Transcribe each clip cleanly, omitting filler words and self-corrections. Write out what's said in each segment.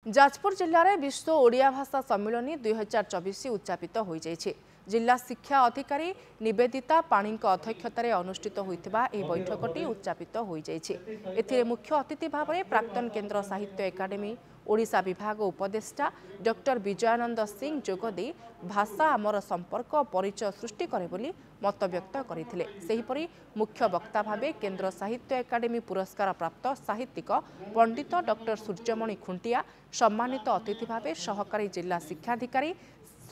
जाजपुर जिले में विश्व ओडिया भाषा सम्मेलन 2024 उद्यापित हो जाइए। जिला शिक्षा अधिकारी निवेदिता पाणी अध्यक्षतार अनुष्ठित होता बैठकटी उद्यापित हो जाइए। मुख्य अतिथि भाव में प्राक्तन केन्द्र साहित्य एकाडेमी ओडिशा विभाग उपदेष्टा डॉक्टर विजयानंद सिंह जोगदे भाषा आमर संपर्क परिचय सृष्टि करे बोली मत व्यक्त करते। सेहीपरि मुख्य वक्ता भावे केन्द्र साहित्य एकाडेमी पुरस्कार प्राप्त साहित्यिक पंडित डॉक्टर सूर्यमणि खुंटिया, सम्मानित अतिथि भावे सहकारी जिला शिक्षाधिकारी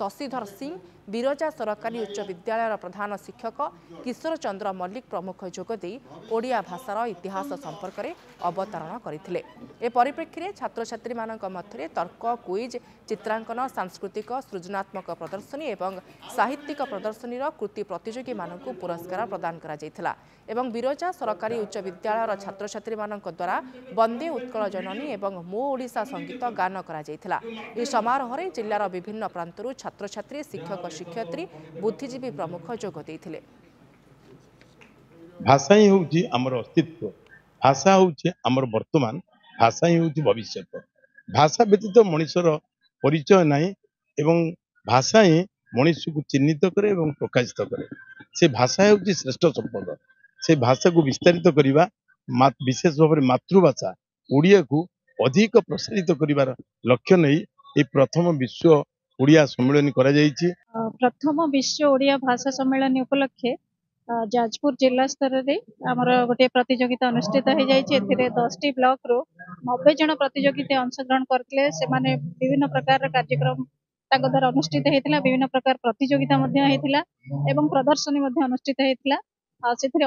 शशिधर सिंह, बिरजा सरकारी उच्च विद्यालय प्रधान शिक्षक किशोर चंद्र मल्लिक प्रमुख जोगदे ओडिया भाषार इतिहास संपर्क में अवतारण करते। ए परिप्रेक्षी में छात्र छात्री मध्य तर्क, क्विज, चित्रांकन, सांस्कृतिक सृजनात्मक प्रदर्शनी और साहित्यिक प्रदर्शनी कृति प्रतियोगी मानक पुरस्कार प्रदान करा एवं बिरजा सरकारी उच्च विद्यालय छात्र छात्री द्वारा वंदे उत्कल जननी और मो ओडिशा संगीत गान करा। समारोह में जिलार विभिन्न प्रांतरू छात्र छात्री, शिक्षक शिक्षयित्री, बुद्धिजीवी प्रमुख जोग देइथिले। भाषा ही हूँ आमर अस्तित्व, भाषा हूँ आमर वर्तमान, भाषा ही हूँ भविष्य। भाषा व्यतीत मनुष्यर परिचय नहीं एवं भाषा ही मनुष्य को चिन्हित करे एवं प्रकाशित करे। से भाषा हूँ श्रेष्ठ संपद। से भाषा को विस्तारित करवा, विशेष भाव में मातृभाषा ओडिया को अधिक प्रसारित करिवार लक्ष्य नहीं ये प्रथम विश्व ओडिया सम्मेलन करा जायछि। प्रथम विश्व ओडिया भाषा सम्मेलन उपलक्षे जाजपुर जिला स्तर में आमर गोटे प्रतियोगिता अनुष्ठित हो जाइए। 10टी ब्लॉक रो 90 जन प्रतियोगी अंशग्रहण करते। से विभिन्न प्रकार कार्यक्रम द्वारा अनुष्ठित होता, विभिन्न प्रकार प्रतियोगिता एवं प्रदर्शनी अनुष्ठित होता। 28